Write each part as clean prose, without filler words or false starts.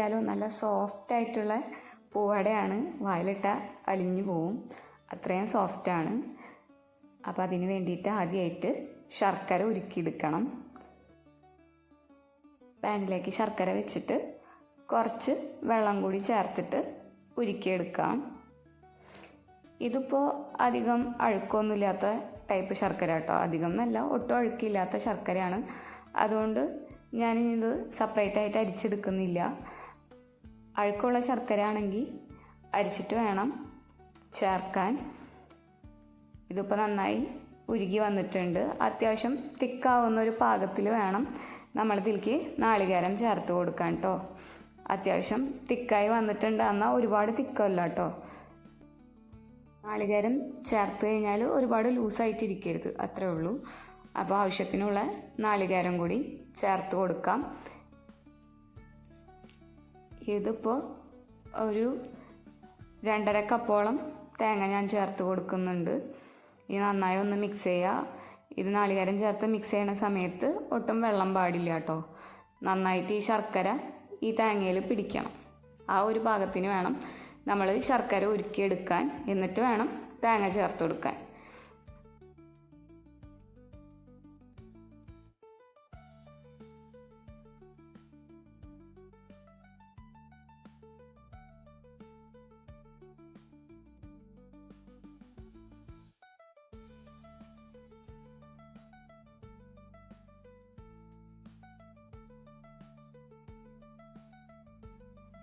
അറിയാലോ, നല്ല സോഫ്റ്റ് ആയിട്ടുള്ള പൂവടയാണ്. വായിലിട്ട അലിഞ്ഞു പോവും, അത്രയും സോഫ്റ്റാണ്. അപ്പോൾ അതിന് വേണ്ടിയിട്ട് ആദ്യമായിട്ട് ശർക്കര ഉരുക്കിയെടുക്കണം. പാനിലേക്ക് ശർക്കര വെച്ചിട്ട് കുറച്ച് വെള്ളം കൂടി ചേർത്തിട്ട് ഉരുക്കിയെടുക്കാം. ഇതിപ്പോൾ അധികം അഴുക്കൊന്നുമില്ലാത്ത ടൈപ്പ് ശർക്കര കേട്ടോ, അധികം എന്നല്ല, ഒട്ടും അഴുക്കില്ലാത്ത ശർക്കരയാണ്. അതുകൊണ്ട് ഞാനിത് സെപ്പറേറ്റ് ആയിട്ട് അരിച്ചെടുക്കുന്നില്ല. അഴുക്കുള്ള ശർക്കര ആണെങ്കിൽ അരിച്ചിട്ട് വേണം ചേർക്കാൻ. ഇതിപ്പോൾ നന്നായി ഉരുകി വന്നിട്ടുണ്ട്. അത്യാവശ്യം തിക്കാവുന്ന ഒരു പാകത്തിൽ വേണം നമ്മളിതിലേക്ക് നാളികേരം ചേർത്ത് കൊടുക്കാൻ കേട്ടോ. അത്യാവശ്യം തിക്കായി വന്നിട്ടുണ്ട്, എന്നാൽ ഒരുപാട് തിക്കല്ല കേട്ടോ. നാളികേരം ചേർത്ത് കഴിഞ്ഞാൽ ഒരുപാട് ലൂസായിട്ടിരിക്കരുത്, അത്രേ ഉള്ളൂ. അപ്പോൾ ആവശ്യത്തിനുള്ള നാളികേരം കൂടി ചേർത്ത് കൊടുക്കാം. ഇതിപ്പോൾ ഒരു 2.5 കപ്പോളം തേങ്ങ ഞാൻ ചേർത്ത് കൊടുക്കുന്നുണ്ട്. ഇത് നന്നായി ഒന്ന് മിക്സ് ചെയ്യുക. ഇത് നാളികേരം ചേർത്ത് മിക്സ് ചെയ്യുന്ന സമയത്ത് ഒട്ടും വെള്ളം പാടില്ല കേട്ടോ. നന്നായിട്ട് ഈ ശർക്കര ഈ തേങ്ങയിൽ പിടിക്കണം. ആ ഒരു പാകത്തിന് വേണം നമ്മൾ ശർക്കര ഉരുക്കിയെടുക്കാൻ. എന്നിട്ട് വേണം തേങ്ങ ചേർത്ത് കൊടുക്കാൻ.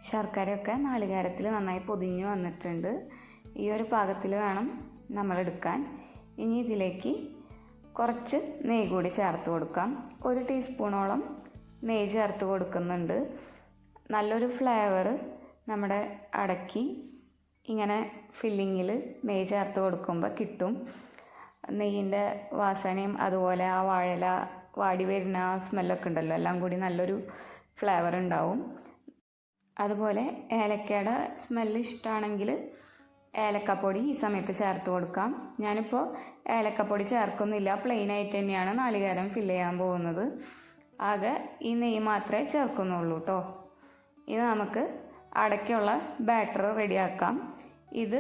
ശർക്കരയൊക്കെ നാളികേരത്തിൽ നന്നായി പൊതിഞ്ഞ് വന്നിട്ടുണ്ട്. ഈ ഒരു പാകത്തിൽ വേണം നമ്മളെടുക്കാൻ. ഇനി ഇതിലേക്ക് കുറച്ച് നെയ്യ് കൂടി ചേർത്ത് കൊടുക്കാം. 1 ടീസ്പൂണോളം നെയ്യ് ചേർത്ത് കൊടുക്കുന്നുണ്ട്. നല്ലൊരു ഫ്ലേവർ നമ്മുടെ അടയ്ക്ക് ഇങ്ങനെ ഫില്ലിങ്ങിൽ നെയ്യ് ചേർത്ത് കൊടുക്കുമ്പോൾ കിട്ടും. നെയ്യിൻ്റെ വാസനയും അതുപോലെ ആ വാഴല വാടി വരുന്ന ആ സ്മെല്ലൊക്കെ ഉണ്ടല്ലോ, എല്ലാം കൂടി നല്ലൊരു ഫ്ലേവർ ഉണ്ടാവും. അതുപോലെ ഏലക്കയുടെ സ്മെല്ല് ഇഷ്ടമാണെങ്കിൽ ഏലക്കപ്പൊടി ഈ സമയത്ത് ചേർത്ത് കൊടുക്കാം. ഞാനിപ്പോൾ ഏലക്കപ്പൊടി ചേർക്കുന്നില്ല, പ്ലെയിൻ ആയിട്ട് തന്നെയാണ് നാളികേരം ഫില്ല് ചെയ്യാൻ പോകുന്നത്. ആകെ ഈ നെയ്യ് മാത്രമേ ചേർക്കുന്നുള്ളൂ കേട്ടോ. ഇത് നമുക്ക് അടയ്ക്കുള്ള ബാറ്റർ റെഡിയാക്കാം. ഇത്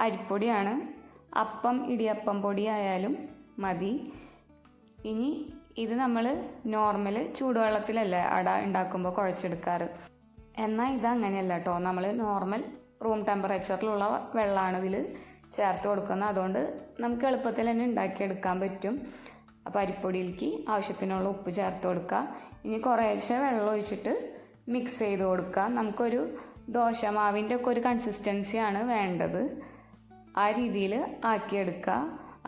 അരിപ്പൊടിയാണ്, അപ്പം ഇടിയപ്പം പൊടി ആയാലും മതി. ഇനി ഇത് നമ്മൾ നോർമൽ ചൂടുവെള്ളത്തിലല്ലേ അട ഉണ്ടാക്കുമ്പോൾ കുഴച്ചെടുക്കാറ്, എന്നാൽ ഇതങ്ങനെയല്ല കേട്ടോ. നമ്മൾ നോർമൽ റൂം ടെമ്പറേച്ചറിലുള്ള വെള്ളമാണ് ഇതിൽ ചേർത്ത് കൊടുക്കുന്നത്. അതുകൊണ്ട് നമുക്ക് എളുപ്പത്തിൽ തന്നെ ഉണ്ടാക്കിയെടുക്കാൻ പറ്റും. അപ്പോൾ അരിപ്പൊടിയിലേക്ക് ആവശ്യത്തിനുള്ള ഉപ്പ് ചേർത്ത് കൊടുക്കുക. ഇനി കുറേശ്ശെ വെള്ളം ഒഴിച്ചിട്ട് മിക്സ് ചെയ്ത് കൊടുക്കുക. നമുക്കൊരു ദോശമാവിൻ്റെ ഒക്കെ ഒരു കൺസിസ്റ്റൻസിയാണ് വേണ്ടത്, ആ രീതിയിൽ ആക്കിയെടുക്കുക.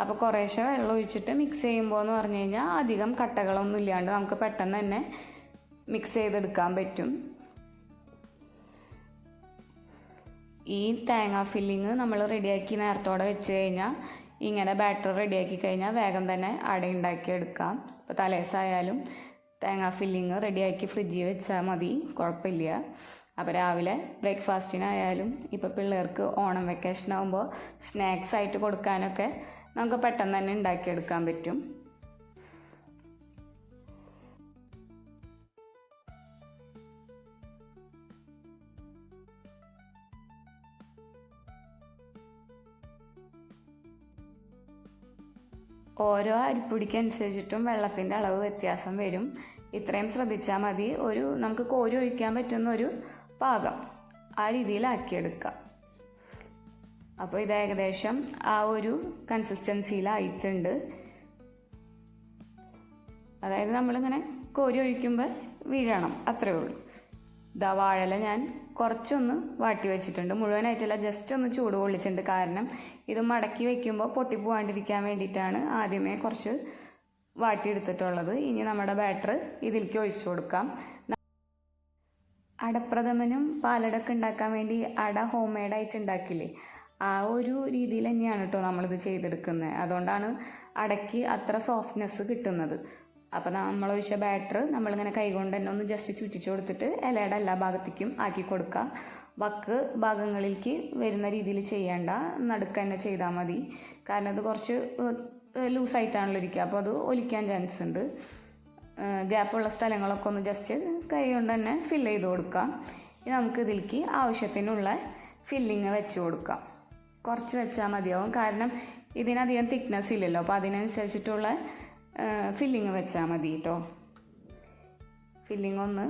അപ്പോൾ കുറേശ്ശെ വെള്ളം ഒഴിച്ചിട്ട് മിക്സ് ചെയ്യുമ്പോൾ എന്ന് പറഞ്ഞു കഴിഞ്ഞാൽ അധികം കട്ടകളൊന്നും ഇല്ലാണ്ട് നമുക്ക് പെട്ടെന്ന് തന്നെ മിക്സ് ചെയ്തെടുക്കാൻ പറ്റും. ഈ തേങ്ങ ഫില്ലിങ് നമ്മൾ റെഡിയാക്കി നേരത്തോടെ വെച്ച് കഴിഞ്ഞാൽ, ഇങ്ങനെ ബാറ്റർ റെഡിയാക്കി കഴിഞ്ഞാൽ വേഗം തന്നെ അട ഉണ്ടാക്കിയെടുക്കാം. ഇപ്പോൾ തലേസായാലും തേങ്ങ ഫില്ലിങ് റെഡിയാക്കി ഫ്രിഡ്ജിൽ വെച്ചാൽ മതി, കുഴപ്പമില്ല. അപ്പോൾ രാവിലെ ബ്രേക്ക്ഫാസ്റ്റിനായാലും ഇപ്പോൾ പിള്ളേർക്ക് ഓണം വെക്കേഷൻ ആകുമ്പോൾ സ്നാക്സ് ആയിട്ട് കൊടുക്കാനൊക്കെ നമുക്ക് പെട്ടെന്ന് തന്നെ ഉണ്ടാക്കിയെടുക്കാൻ പറ്റും. ഓരോ അരിപ്പൊടിക്കനുസരിച്ചിട്ടും വെള്ളത്തിൻ്റെ അളവ് വ്യത്യാസം വരും. ഇത്രയും ശ്രദ്ധിച്ചാൽ മതി. നമുക്ക് കോരി ഒഴിക്കാൻ പറ്റുന്ന ഒരു പാകം, ആ രീതിയിലാക്കിയെടുക്കാം. അപ്പോൾ ഇത് ഏകദേശം ആ ഒരു കൺസിസ്റ്റൻസിയിലായിട്ടുണ്ട്. അതായത് നമ്മളിങ്ങനെ കോരി ഒഴിക്കുമ്പോൾ വീഴണം, അത്രയേ ഉള്ളൂ. വാഴല ഞാൻ കുറച്ചൊന്ന് വാട്ടി വെച്ചിട്ടുണ്ട്, മുഴുവനായിട്ടല്ല, ജസ്റ്റ് ഒന്ന് ചൂട് കൊള്ളിച്ചിട്ടുണ്ട്. കാരണം ഇത് മടക്കി വെക്കുമ്പോൾ പൊട്ടിപ്പോവാണ്ടിരിക്കാൻ വേണ്ടിയിട്ടാണ് ആദ്യമേ കുറച്ച് വാട്ടിയെടുത്തിട്ടുള്ളത്. ഇനി നമ്മുടെ ബാറ്റർ ഇതിലേക്ക് ഒഴിച്ചു കൊടുക്കാം. അടപ്രഥമനും പാലടൊക്കെ ഉണ്ടാക്കാൻ വേണ്ടി അട ഹോം മെയ്ഡായിട്ട് ഉണ്ടാക്കില്ലേ, ആ ഒരു രീതിയിൽ തന്നെയാണ് കേട്ടോ നമ്മളിത് ചെയ്തെടുക്കുന്നത്. അതുകൊണ്ടാണ് അടയ്ക്ക് അത്ര സോഫ്റ്റ്നെസ് കിട്ടുന്നത്. അപ്പോൾ നമ്മൾ ഒഴിച്ച ബാറ്റർ നമ്മളിങ്ങനെ കൈകൊണ്ട് തന്നെ ഒന്ന് ജസ്റ്റ് ചുറ്റിച്ചു കൊടുത്തിട്ട് ഇലയുടെ എല്ലാ ഭാഗത്തേക്കും ആക്കി കൊടുക്കുക. വക്ക് ഭാഗങ്ങളിലേക്ക് വരുന്ന രീതിയിൽ ചെയ്യേണ്ട, നടുക്ക് തന്നെ ചെയ്താൽ മതി. കാരണം അത് കുറച്ച് ലൂസായിട്ടാണല്ലോ ഇരിക്കുക, അപ്പോൾ അത് ഒലിക്കാൻ ചാൻസ് ഉണ്ട്. ഗ്യാപ്പുള്ള സ്ഥലങ്ങളൊക്കെ ഒന്ന് ജസ്റ്റ് കൈ കൊണ്ട് തന്നെ ഫില്ല് ചെയ്ത് കൊടുക്കാം. ഇനി നമുക്ക് ഇതിലേക്ക് ആവശ്യത്തിനുള്ള ഫില്ലിങ് വെച്ച് കൊടുക്കാം. കുറച്ച് വെച്ചാൽ മതിയാവും, കാരണം ഇതിനധികം തിക്നെസ് ഇല്ലല്ലോ. അപ്പോൾ അതിനനുസരിച്ചിട്ടുള്ള ഫില്ലിങ് വെച്ചാൽ മതി കേട്ടോ. ഫില്ലിങ് ഒന്ന്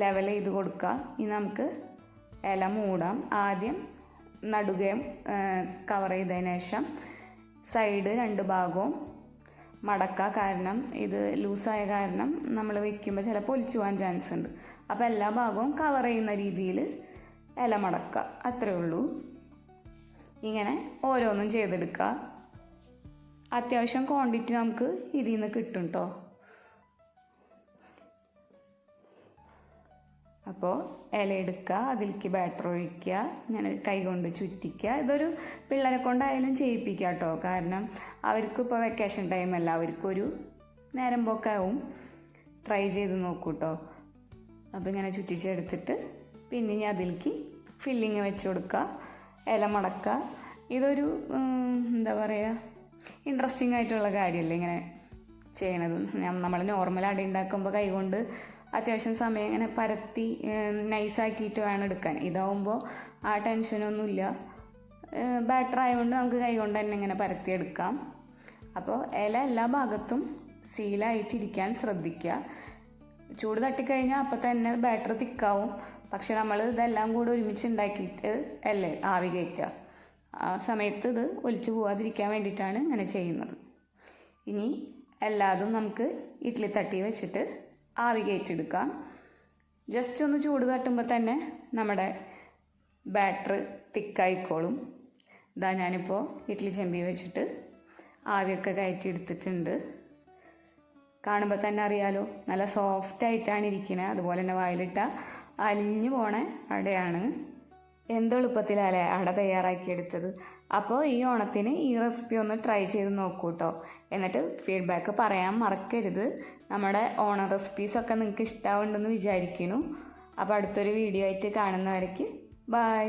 ലെവൽ ചെയ്ത് കൊടുക്കുക. ഇനി നമുക്ക് ഇല മൂടാം. ആദ്യം നടുകയും കവർ ചെയ്തതിന് ശേഷം സൈഡ് 2 ഭാഗവും മടക്കുക. കാരണം ഇത് ലൂസായ കാരണം നമ്മൾ വയ്ക്കുമ്പോൾ ചിലപ്പോൾ ഒലിച്ചു പോകാൻ ചാൻസ് ഉണ്ട്. അപ്പോൾ എല്ലാ ഭാഗവും കവർ ചെയ്യുന്ന രീതിയിൽ ഇല മടക്കുക. അത്രേ ഉള്ളൂ. ഇങ്ങനെ ഓരോന്നും ചെയ്തെടുക്കുക. അത്യാവശ്യം ക്വാണ്ടിറ്റി നമുക്ക് ഇതിൽ നിന്ന് കിട്ടും കേട്ടോ. അപ്പോൾ ഇല എടുക്കുക, അതിലേക്ക് ബാറ്റർ ഒഴിക്കുക, ഇങ്ങനെ കൈ കൊണ്ട് ചുറ്റിക്കുക. ഇതൊരു പിള്ളേരെ കൊണ്ടായാലും ചെയ്യിപ്പിക്കുക കേട്ടോ. കാരണം അവർക്കിപ്പോൾ വെക്കേഷൻ ടൈമല്ല, അവർക്കൊരു നേരം പോക്കാവും. ട്രൈ ചെയ്ത് നോക്കൂ കേട്ടോ. അപ്പോൾ ഇങ്ങനെ ചുറ്റിച്ചെടുത്തിട്ട് പിന്നെ ഞാൻ അതിലേക്ക് ഫില്ലിങ് വെച്ച് കൊടുക്കുക, ഇല മടക്കുക. ഇതൊരു എന്താ പറയുക, ഇൻട്രസ്റ്റിംഗ് ആയിട്ടുള്ള കാര്യമല്ലേ ഇങ്ങനെ ചെയ്യണത്. നമ്മൾ നോർമൽ അട ഉണ്ടാക്കുമ്പോൾ കൈകൊണ്ട് അത്യാവശ്യം സമയം ഇങ്ങനെ പരത്തി നൈസാക്കിയിട്ട് വേണം എടുക്കാൻ. ഇതാവുമ്പോൾ ആ ടെൻഷനൊന്നുമില്ല. ബാറ്റർ ആയതുകൊണ്ട് നമുക്ക് കൈകൊണ്ട് തന്നെ ഇങ്ങനെ പരത്തിയെടുക്കാം. അപ്പോൾ ഇല എല്ലാ ഭാഗത്തും സീലായിട്ടിരിക്കാൻ ശ്രദ്ധിക്കുക. ചൂട് തട്ടിക്കഴിഞ്ഞാൽ അപ്പം തന്നെ ബാറ്റർ തിക്കാവും. പക്ഷെ നമ്മൾ ഇതെല്ലാം കൂടെ ഒരുമിച്ച് ഉണ്ടാക്കിയിട്ട് അല്ലേ ആവി കയറ്റുക. ആ സമയത്ത് ഇത് ഒലിച്ചു പോകാതിരിക്കാൻ വേണ്ടിയിട്ടാണ് ഇങ്ങനെ ചെയ്യുന്നത്. ഇനി എല്ലാതും നമുക്ക് ഇഡ്ഡലി തട്ടി വെച്ചിട്ട് ആവി കയറ്റിയെടുക്കാം. ജസ്റ്റ് ഒന്ന് ചൂട് തട്ടുമ്പോൾ തന്നെ നമ്മുടെ ബാറ്റർ തിക്കായിക്കോളും. ഇതാ ഞാനിപ്പോൾ ഇഡ്ഡലി ചെമ്പി വെച്ചിട്ട് ആവിയൊക്കെ കയറ്റി എടുത്തിട്ടുണ്ട്. കാണുമ്പോൾ തന്നെ അറിയാലോ, നല്ല സോഫ്റ്റായിട്ടാണ് ഇരിക്കുന്നത്. അതുപോലെ തന്നെ വായിലിട്ട അലിഞ്ഞു പോണ അടയാണ്. എന്തെളുപ്പത്തിലല്ലേ അട തയ്യാറാക്കിയെടുത്തത്. അപ്പോൾ ഈ ഓണത്തിന് ഈ റെസിപ്പി ഒന്ന് ട്രൈ ചെയ്ത് നോക്കൂ കേട്ടോ. എന്നിട്ട് ഫീഡ്ബാക്ക് പറയാൻ മറക്കരുത്. നമ്മുടെ ഓണം റെസിപ്പീസൊക്കെ നിങ്ങൾക്ക് ഇഷ്ടമാവുണ്ടെന്ന് വിചാരിക്കുന്നു. അപ്പോൾ അടുത്തൊരു വീഡിയോ ആയിട്ട് കാണുന്നവരേക്ക് ബൈ.